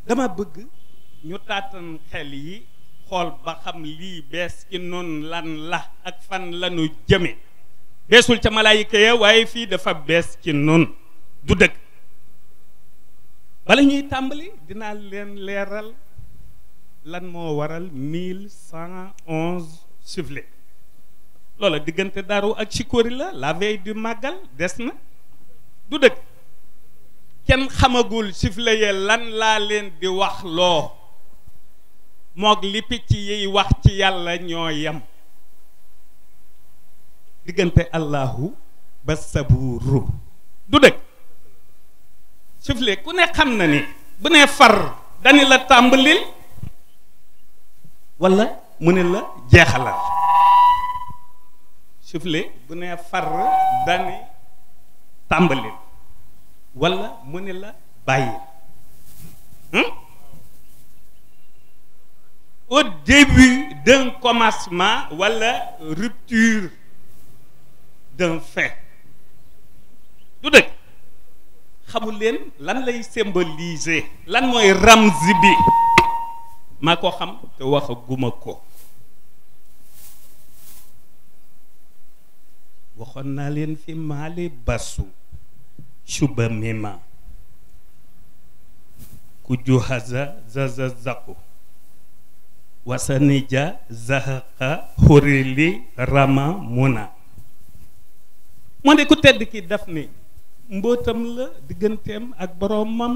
dama bëgg ñu taatan xel yi xool ba xam lii bees ci noonu lan la ak fan lanu jëme beesul ca malaayika ya waaye fii dafa bees ci noonu du dëgg bala ñuy tàmbali dinaa leen leeral lan moo waral 1111 sifflet loola diggante Daaru ak Sikori la veille du màggal des na du dëgg kenn xamagul sifflet ye lan laa leen di wax loo moog li picc yiy wax ci yàlla ñoo yem diggante allahu ba saburu du dëgg sifflet ku ne xam na ni bu ne far dani la tàmbalil wala mu ne la jeexalal sifflet bu ne far dani tàmbalil wala mu ne la bàyyi au début d'un commencement wala rupture d'un fin du dëgg xamul leen lan lay symboliser lan mooy ramzi bi maa ko xam te waxaguma ko waxoon naa leen fi maali basu suba mima ku juhaza zaza zaku wasanija zahaqa xurili rama muna moo de ku tedd ki daf ni mbootam la digganteem ak boroomam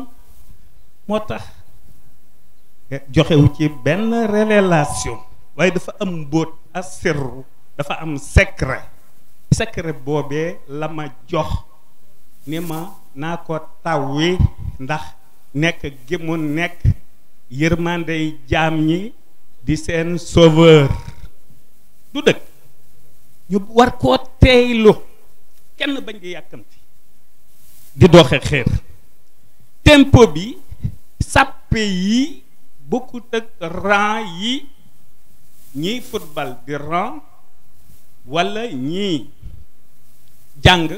moo tax joxewu ci benn révélation waaye dafa am mbóot asirru dafa am secret boobee la ma jox ni ma naa ko tawwi ndax nekk gi mu nekk yërmandey jaam ñi di seen sauveur du dëgg ñu war koo teeylu kenn bañ di yàkkamti di doxe xeer tempo bi sàppe yi bokkut ak rang yi ñiy football di rang walla ñii jàng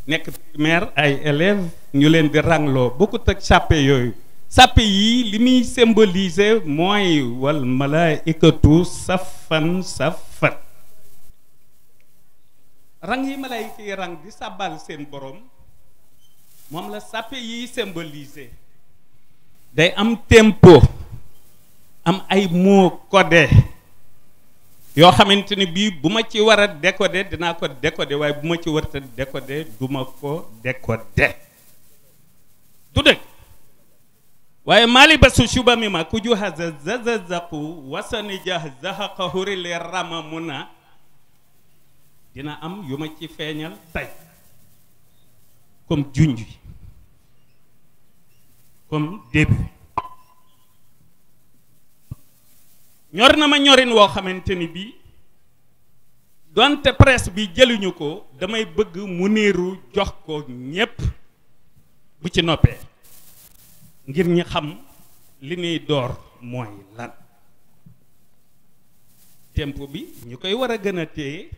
nekk primaire ay élèves ñu leen di rangloo bokkut ak sàppe yooyu sàppe yii li muy symboliser mooy wal malaikatu safan safan rang yi malaayika yi rang di sàbbal seen borom moom la sàppe yii symboliser day am tempo am ay mots codés yoo xamante ni bii bu ma ci war a décoder dinaa ko décoder waaye bu ma ci warta décoder duma ko décoder du dëgg waaye maali ba su suba mi ma ku juha zazazaqu wasani jah zahaqa hurili rama muna dina am yu ma ci feeñal tey comme junj comme début ñor na ma ñorin woo xamante ni bii donte presse bi jëluñu ko damay bëgg mu niiru jox ko ñépp bu ci noppee ngir ñi xam li ñuy door mooy lan tempo bi ñu koy war a gën a téye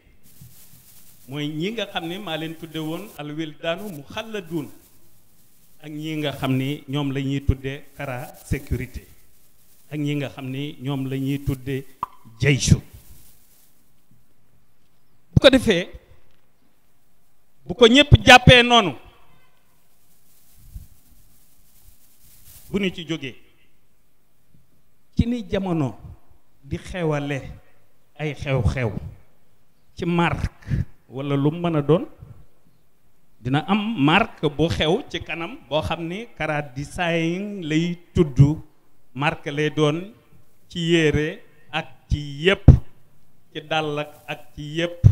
mooy ñi nga xam ne maa leen tudde woon alwildaanu mu xalladuun ak ñi nga xam ni ñoom la ñuy tudde kara sécurité ak ñi nga xam ni ñoom la ñuy tudde jaysu bu ko defee bu ko ñëpp jàppee noonu bu ñu ci jógee ci ni jamono di xewale ay xew-xew ci marque walla lu mën a doon dina am marque bu xew ci kanam boo xam ni Kara Design lay tudd marque lay doon ci yére ak ci yépp ci dàll ak ci yépp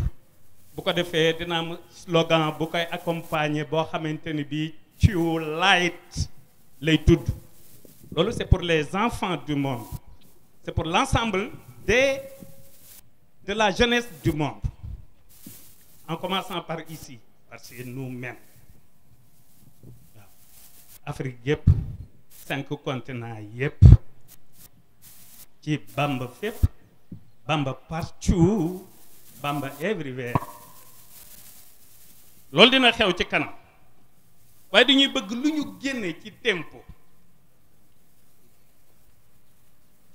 bu ko defee dina am slogan bu koy accompagner boo xamante ni bii Chiu Light lay tudd loolu c'est pour les enfants du monde c'est pour l'ensemble de la jeunesse du monde en commençant par ici parce que nous-mêmes waaw Afrique yépp 5 continents yépp ci Bamba fépp Bamba partout Bamba everywhere loolu dina xew ci kanam waaye dañuy bëgg lu ñu génne ci tempo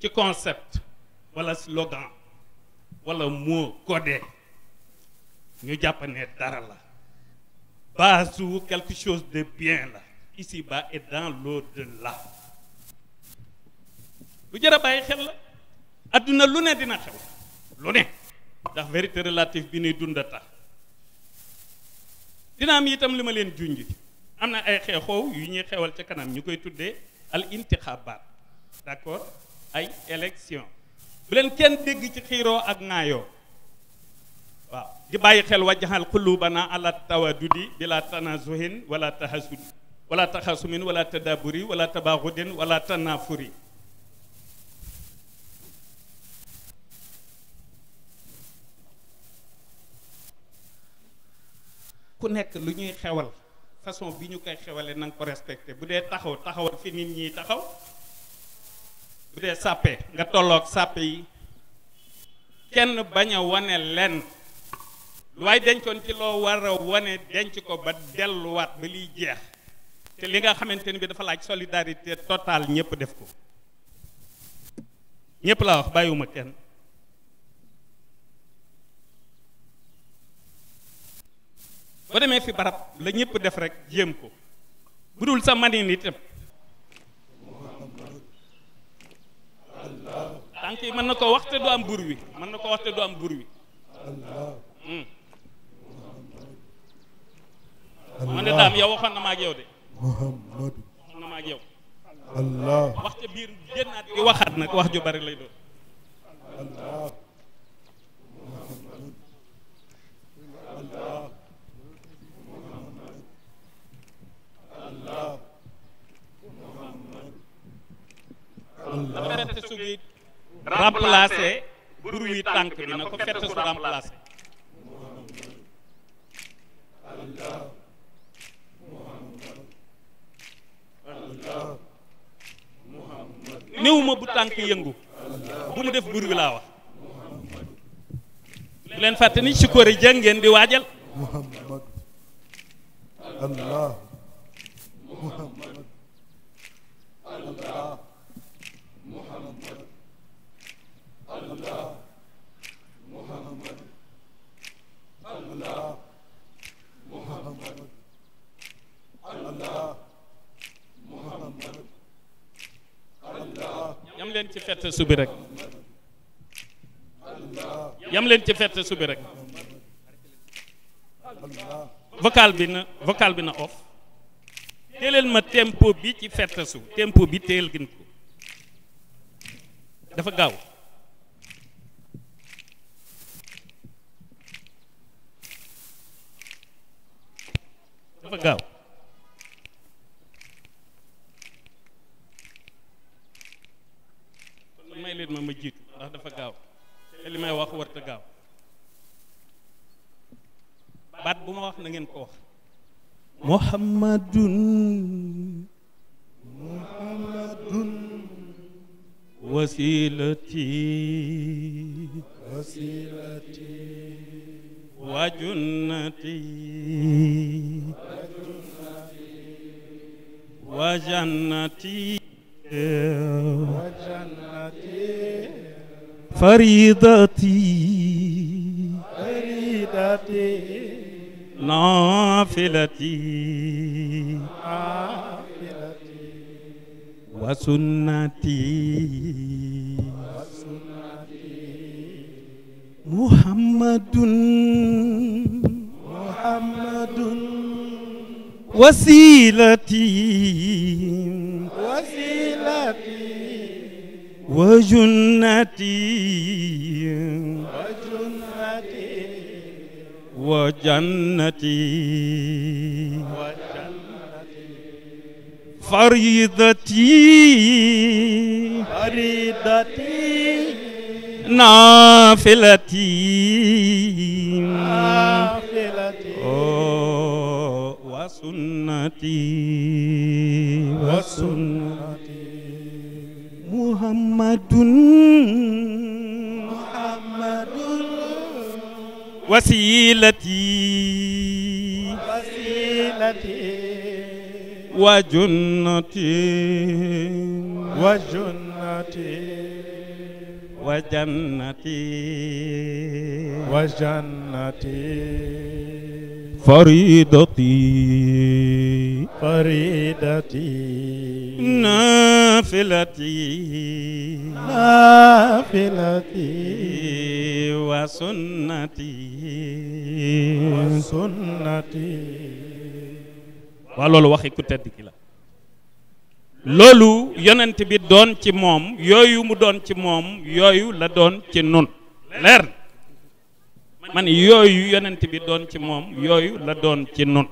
ci concept wala slogan wala mot codé ñu jàpp ne dara la base ou quelque chose de bien là ici-bas et dans l'au-delà lu jar a bàyyi xel la adduna lu ne dina xew lu ne ndax vérité relative bi ñuy dund tax dina am itam li ma leen junj am na ay xeexoo yu ñuy xewal ca kanam ñu koy tuddee al intixabaat d'accord ay élection bu leen kenn dégg ci xiiroo ak ŋaayoo waaw di bàyyi xel wajjahal qulubana ala tawadudi bila tanazuhin wala tahasudi wala taxasumin wala tadaburi wala tabaxudin wala tanafuri ku nekk lu ñuy xewal façon bi ñu koy xewale na nga ko respecté bu dee taxawal fi nit ñi taxaw bu dee sàppe nga tolloog sàppe yi kenn bañ a wane lenn lu waay dencoon ci loo war a wane denc ko ba delluwaat ba liy jeex te li nga xamante ni bi dafa laaj solidarité totale ñëpp def ko ñëpp laa wax bàyyiwuma kenn boo demee fi barab la ñëpp def rek jéem ko bu dul sa manin itam tànk yi mën na ko wax te du am bur wi mën na ko wax te du am bur wi man de daam yow waxoon na ma ak yow de waxoon na ma ak yow wax ca biir génnaat di waxaat nag wax ju bari lay doon dafa fette su gi remplacé bur wi tànk bi na ko fette su remplacé néewuma bu tànk yëngu bu mu def bur wi laa wax bu leen fàtte ni ci kóori jàng ngeen di waajal Muhammad Allah Muhammad Allah Muhammad Allah Muhammad Allah Muhammad Allah Muhammad Allah yam leen ci fett subi rek yam leen ci fett subi rek vocal bi na off téeleel ma tempo bi ci fett su tempo bi téel gën ko dafa gaaw dafa gaaw kon may leen ma jiitu ndax dafa gaaw te li may wax warta gaaw baat bu ma wax na ngeen ko wax muhammadun wasilati wa junnati wa jannati faridati نافلتي وسنتي محمد وسيلتي وجنتي وجنتي فريضتي نافلتي وسنتي محمد وسيلتي وجنتي وجنتي فريضتي نافلتي وسنتي waa loolu waxi ku tedd ki la loolu yonent bi doon ci moom yooyu mu doon ci moom yooyu la doon ci nun leer man yooyu yonent bi doon ci moom yooyu la doon ci nun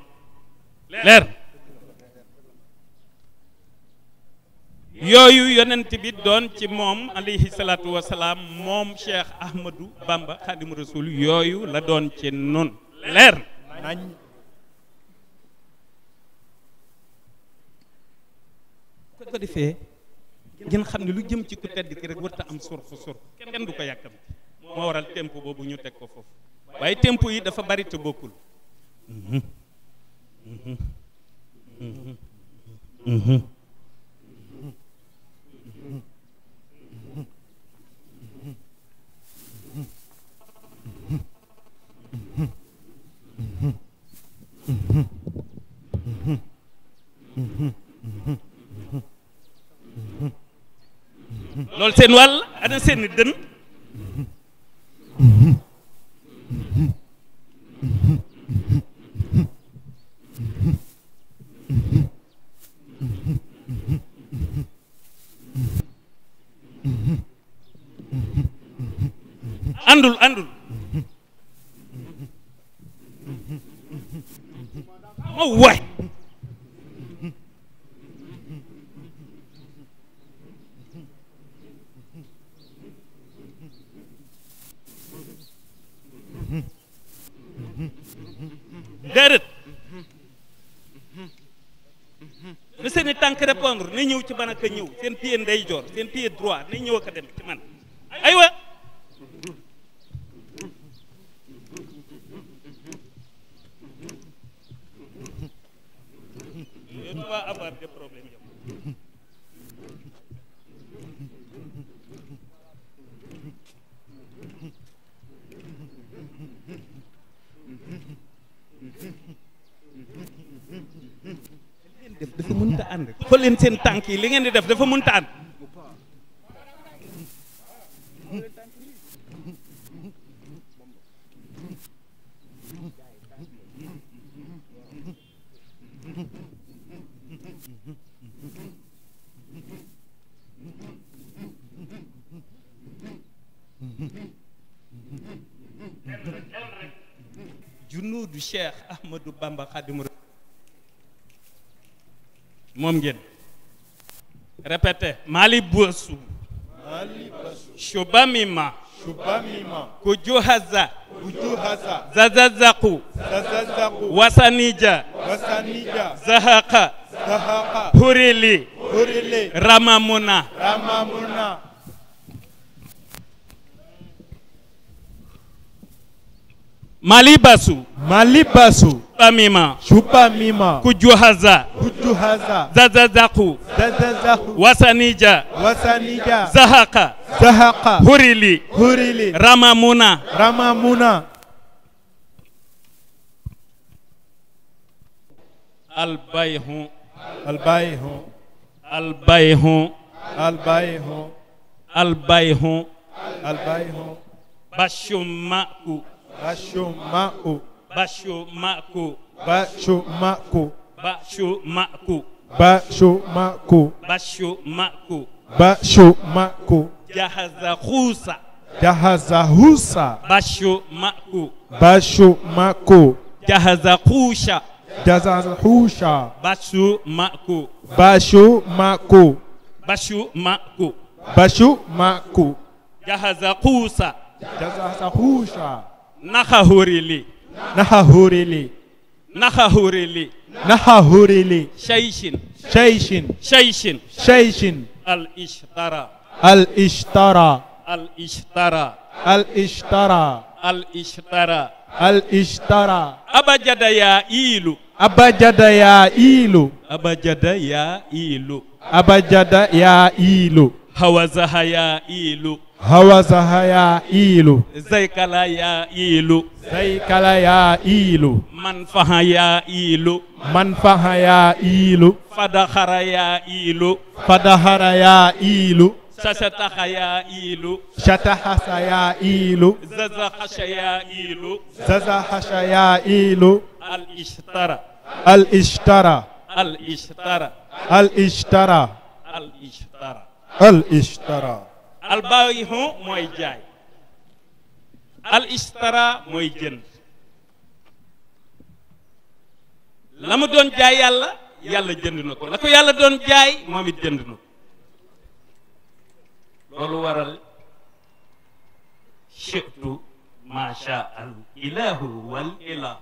leer yooyu yonent bi doon ci moom alayhi salaatu wasalaam moom Cheikh Ahmadou Bamba Khadim Rasoul yooyu la doon ci nun leer ko defee ngeen xam ne lu jëm ci ku tedd ki rek warta am surfu kenn du ko yàkkam moo waral tempo boobu ñu teg ko foofu waaye tempo yi dafa bari te bokkul loolu seen wàll ana seen dën àndul moo waay déedéet na seeni tànk répondre na ñëw ci man ak a ñëw seen pied ndeyjoor seen pied droit na ñëw ak a dem ci man aywa on va avoir des problèmes yow def dafa mënta ànd xool leen seen tànk yi li ngeen di def dafa mënta ànd junuudu Cheikh Ahmadou Bamba Khadim Rasoul moom ngeen répété mali bosu shubamima kujuhaza zazazaku wasanija zahaka hurili ramamuna malibasu shubamima kujuhaza zazazaku wasanija zahaka hurili ramamuna albayhu albayhu albayhu albayhu albayhu albayhu bashumaku bashuma'u bashumaku bashuma'ku bashumaku bashuma'ku bashumaku bashuma'ku jahaza khusa jahazahusa bashumaku bashuma'ku jahaza khusha jazahusha bashumaku bashuma'ku bashumaku bashuma'ku jahaza khusa jazahusha nakhahurili nahahurili nakhahurili nahahurili shayshin shayshin shayshin shayshin al-ishtara al-ishtara al-ishtara al-ishtara al-ishtara al-ishtara abajada ya ilu abajada ya ilu abajada ya ilu abajada ya ilu hawazaha ya ilu hawazaha ya ilu zaykala ya ilu zaykala ya ilu manfaha ya ilu manfaha ya ilu fadakhara ya ilu fadahara ya ilu sasataha ya ilu shatahasa ya ilu zazakhasha ya ilu zazahasha ya ilu al-ishtara al-ishtara al-ishtara al-ishtara al-ishtara al-ishtara albayhu mooy jaay al-ishtara mooy jënd la mu doon jaay yàlla yàlla jënd na ko la ko yàlla doon jaay moom it jënd na ko loolu waral shi'tu ma sha al ilahu wal ilah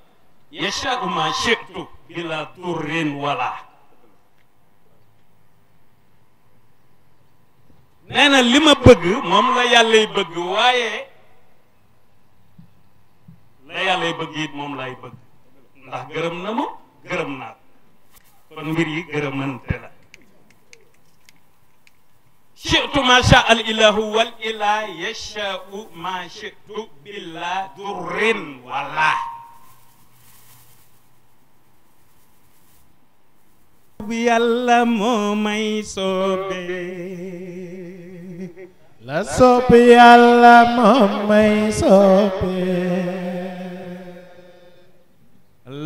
yasha'u ma shi'tu bila durrin wala nee na li ma bëgg moom la yàllay bëgg waaye la yàllay bëgg it moom lay bëgg ndax gërëm na ma gërëm naa ko kon mbir yi gërëmante la shi'tu ma sha al ilahu wal ilah yasha'u ma shi'tu bila durrin wala yàlla moo may soobee la sopp yàlla moom may soppee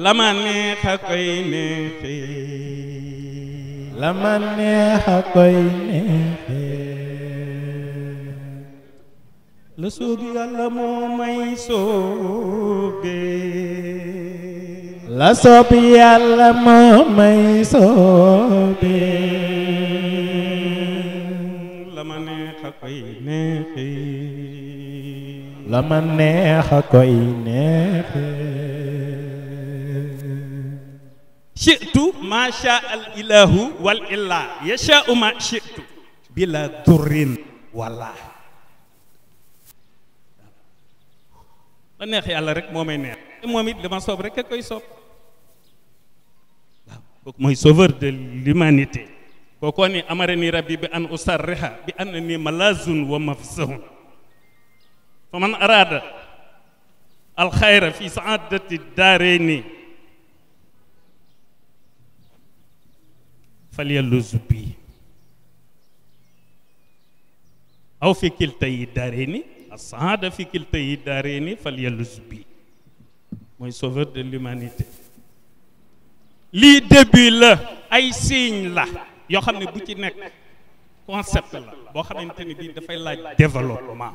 la ma neex a koy neexee la ma neex a koy neexee la soob yàlla moo may soobee la sopp yàlla moom may soobee la ma neex a koy neexee la ma neex a koy neexee shi'tu ma sha al ilahu wal ilah yasha'u ma shi'tu bila durrin wala la neex yàlla rek moo may neex moom it dama soob rek a koy soob waaw kooku mooy sauveur de l'humanité kookoo ni amarani rabbi bi an usarriha bi annani malazun wa mafsahun fa man arada al xayra fi saadati daarayni falyaluz bi aw fi kiltayi daarayni as-saada fi kiltayi daarayni falyaluz bi mooy sauveur de l'humanité lii début la ay signe la yoo xam ne bu ci nekk concept la boo xamante ni bii dafay laaj développement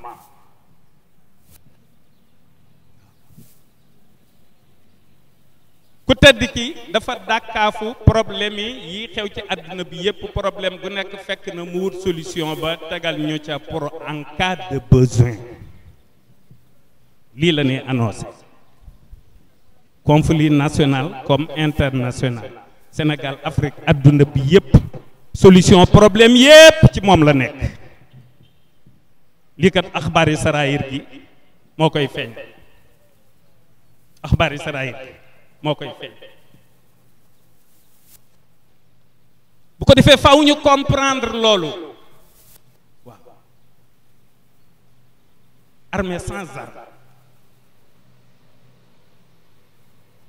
ku tedd ki dafa dàkkaafu problème yi xew ci àdduna bi yépp problème bu nekk fekk na mu wut solution ba tegal ñu ca pour en cas de besoin lii la ñuy annoncé conflit national comme international Sénégal Afrique àdduna bi yépp solution problème yépp ci moom la nekk lii kat axbaari saraayir gi moo koy feeñ axbaari saraayir gi moo koy feeñ bu ko defee faaw ñu comprendre loolu waaw armée sans armes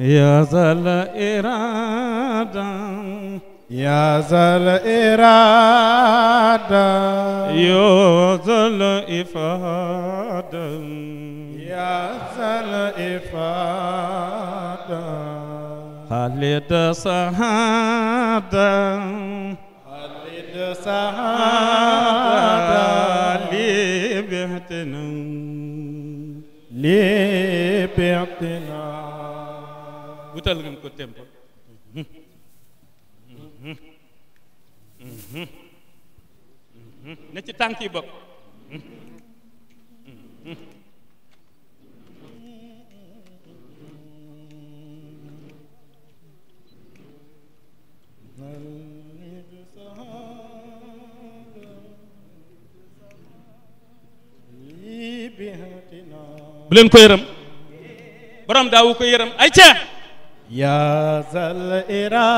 يا ذا الإرادة يا ذا الإرادة يا ذا الإفادة يا ذا الإفادة خالد سعادة خالد سعادة لبعتنا لبعتنا wutal ngeen ko tempo na ci tànk yi bokk bu leen ko yërëm borom daawu ko yërëm ay ca يا ذا الإرادة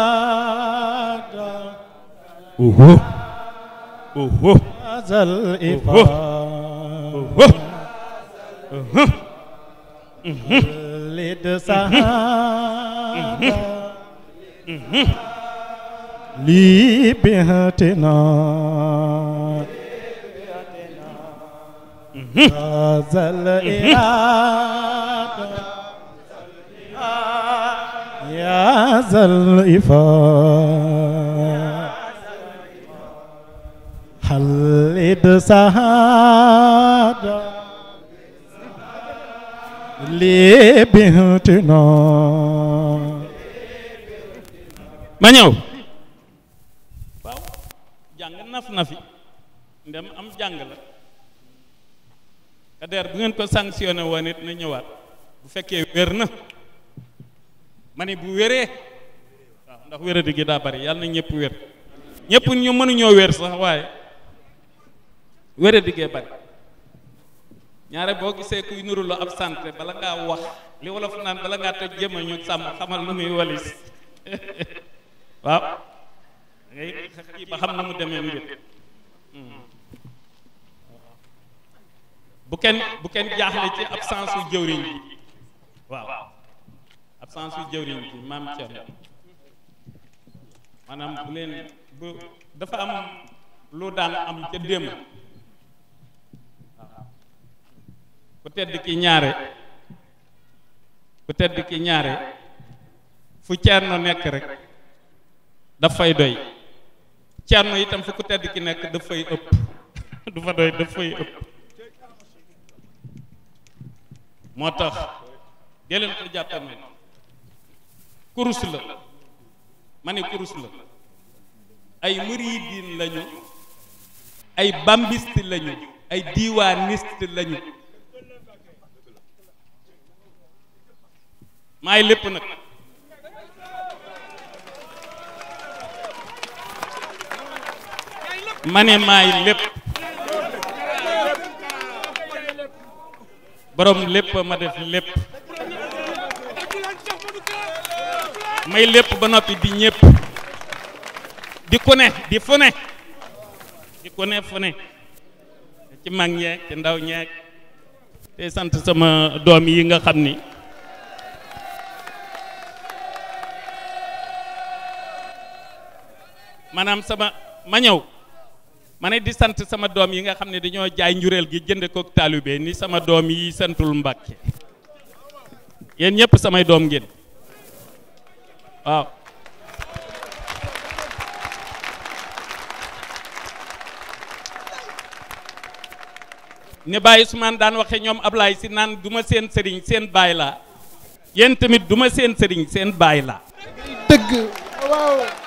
يا ذا الإفادة خالد سعادة لبهتنا يا ذا الإرادة يا ذا الإفادة خالد سعادة لبهتنا ma ñëw waaw jàng nafi ndem am jàng la Kader bu ngeen ko sanctionné woon it na ñëwaat bu fekkee wér na ma ne bu wéree waaw ndax wéradi gi daa bari yàlla na ñëpp wér ñëpp ñu mënuñoo wér sax waaye wéradi gee bari ñaare boo gisee kuy nuru lu ab santé bala ngaa wax li wolof naan bala ngaa toj jëma ñu sàmm xamal nu muy walis waaw ngay kii ba xam na mu demee mbir bu kenn jaaxle ci absence u jëwriñ bi waaw absence u jëwriñ bi maam Thierno maanaam bu leen bu dafa am lu daan am ca démb waaw ku tedd ki ñaare fu Thierno nekk rek daf fay doy Thierno itam fu ku tedd ki nekk daf fay ëpp du fa doy daf fay ëpp moo tax geleen ko jàppal ne kurus la ma ne kurus la ay muridin lañu ay bambiste lañu ay diiwaaniste lañu maay lépp nag ma ne maay lépp borom lépp ma def lépp may lépp ba noppi di ñépp di ku ne di fu ne di ku ne fu ne ci mag ñeeg ci ndaw ñeeg te sant sama doom yi nga xam ni maanaam ma ñëw ma ne di sant sama doom yi nga xam ne dañoo jaay njureel gi jënd kook taalibe ni sama doom yi santul Mbàkke yéen ñëpp samay doom ngeen waaw ne Baye Ousmane daan waxe ñoom Ablaye si naan du ma seen sëriñ seen baay laa yéen tamit du ma seen sëriñ seen baay laa dëgg waaw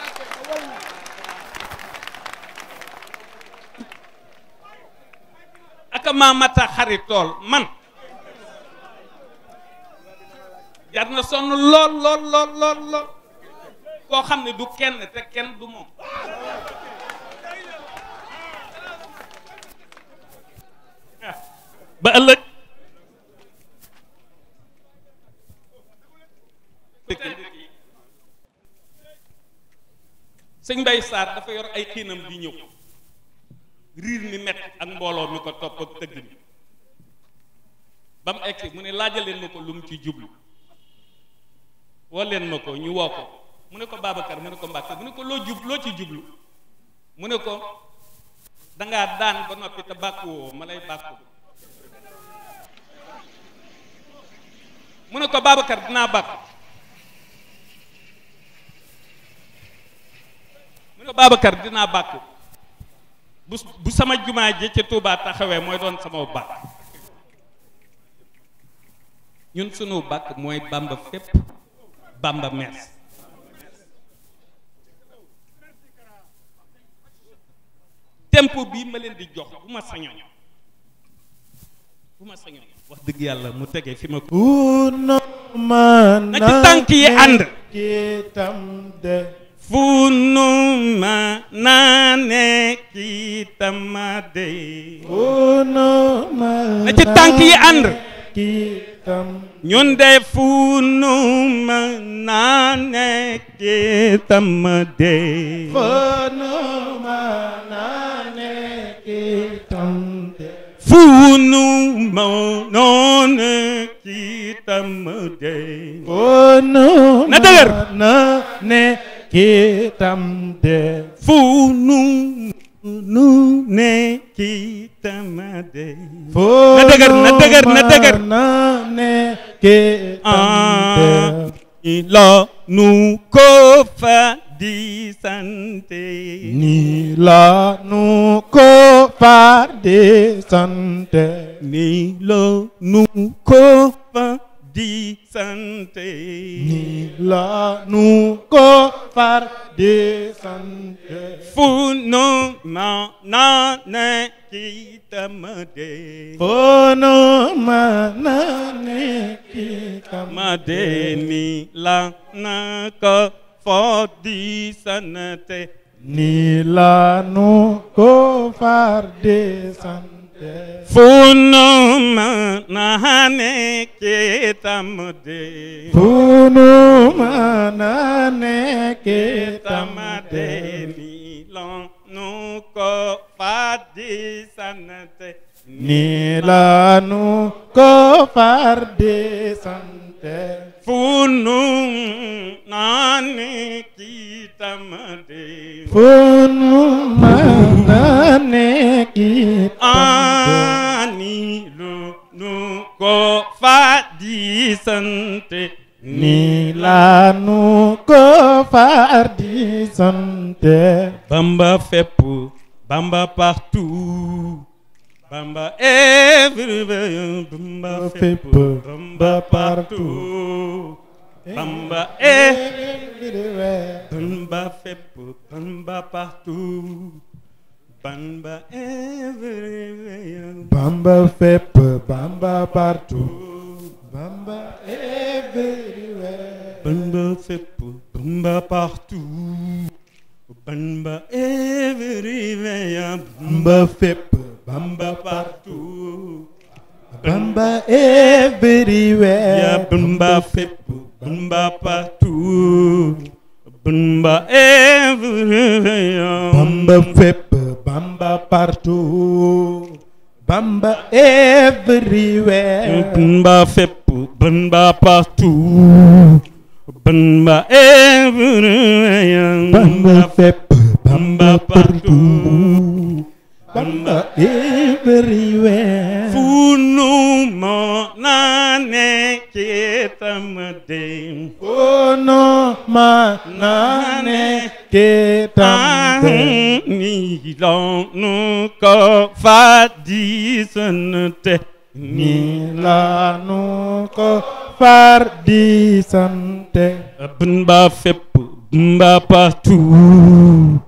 aka maa mata xarit tool man jar na sonn lool lool lool lool lool koo xam ne du kenn te kenn du moom ba ëllëg sëñ Mbaye Sarr dafa yor ay xiinam di ñëw riir mi met ak mbooloo mi ko topp ak tëgg mi ba mu egsi mu ne laajaleen ma ko lu mu ci jublu woo leen ma ko ñu woo ko mu ne ko Babacar mu ne ko Mbàkke mu ne ko loo ci jublu mu ne ko dangaa daan ba noppi te bàkku woo ma lay bàkku mu ne ko Babacar dinaa bàkku mu ne ko Babacar dinaa bàkku bu sama jumaa ji ci Touba taxawee mooy doon sama bàkk ñun sunu bàkk mooy Bamba fépp Bamba mees tempo bii ma leen di jox bu ma sañoon wax dëgg yàlla mu tege fi ma ko na ci tànk yi ànd fu nu ma naane ki tamade na ci tànk yi ànd ñun de fu nu ma naane ki tamade fu nu ma naane ki tamade na dëgër kitam de fu nu ne kitam de na dëgër na ne kitam de la nu ko fa di sante ni la nu ko fa di sante ni la nu ko fa di sante ni la nu ko far di sante fu nu ma na ne ki tamade fu nu ma na ne ki tamade ni la na ko fo di sante ni la nu ko far di sante fu nu ma na ne ki tamade fu nu ma na ne ki tamade ni la nu ko fa di sante ni la nu ko far di sante fu nu ma ne ki tamade fu nu ma na ne ki tamade ni lu nu ko fa di sante ni la nu ko far di sante Bamba fépp Bamba partout Bamba everywhere Bamba fépp Bamba partout Bamba everywhere Bamba fépp Bamba partout Bamba everywhere Bamba fépp Bamba partout Bamba everywhere Bamba fépp Bamba partout Bamba everywhere Bamba fépp Bamba partout Bamba everywhere Bamba fépp Bamba partout Bamba everywhere Bamba fépp Bamba partout Bamba everywhere Bamba fépp Bamba partout Bamba everywhere Bamba fépp Bamba partout Bamba everywhere fu nu ma na ne ki tamade fu nu ma na ne ki tamade ni la nu ko fa di sante ni la nu ko far di sante Bamba fépp Bamba partout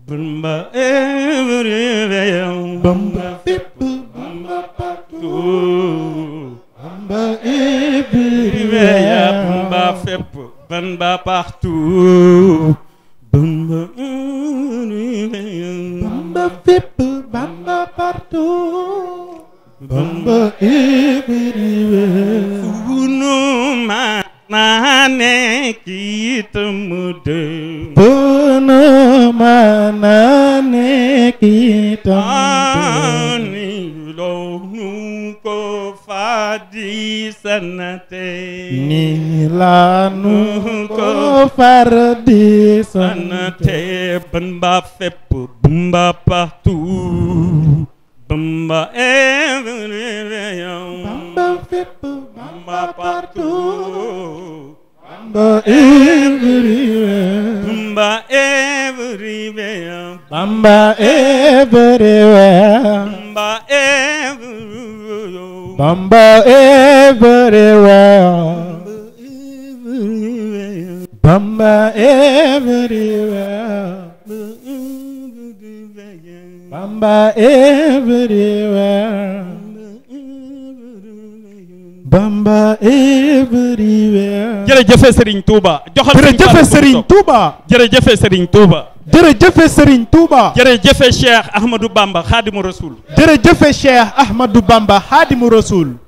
Bamba everywhere Bamba fépp Bamba partout Bamba everywhere Bamba fépp Bamba partout Bamba everywhere Bamba fépp Bamba partout Bamba everywhere fu nu ma na ne ki tamade fu nu ma na ne ki tamade ni lo nu ko fa di sanate ni lanu ko far di sanate Bamba fépp Bamba partout Bamba everywhere Bamba fépp Bamba partout Bamba everywhere Bamba everywhere Bamba everywhere Bamba everywhere Bamba everywhere Bamba everywhere Bamba everywhere Bamba everywhere. jërëjëf Serigne Touba. joxal jërëjëf Serigne Touba. jërëjëf Serigne Touba. jërëjëf Serigne Touba. jërëjëf Cheikh Ahmadou Bamba Khadimou Rassoul. jërëjëf Cheikh Ahmadou Bamba Khadimou Rassoul.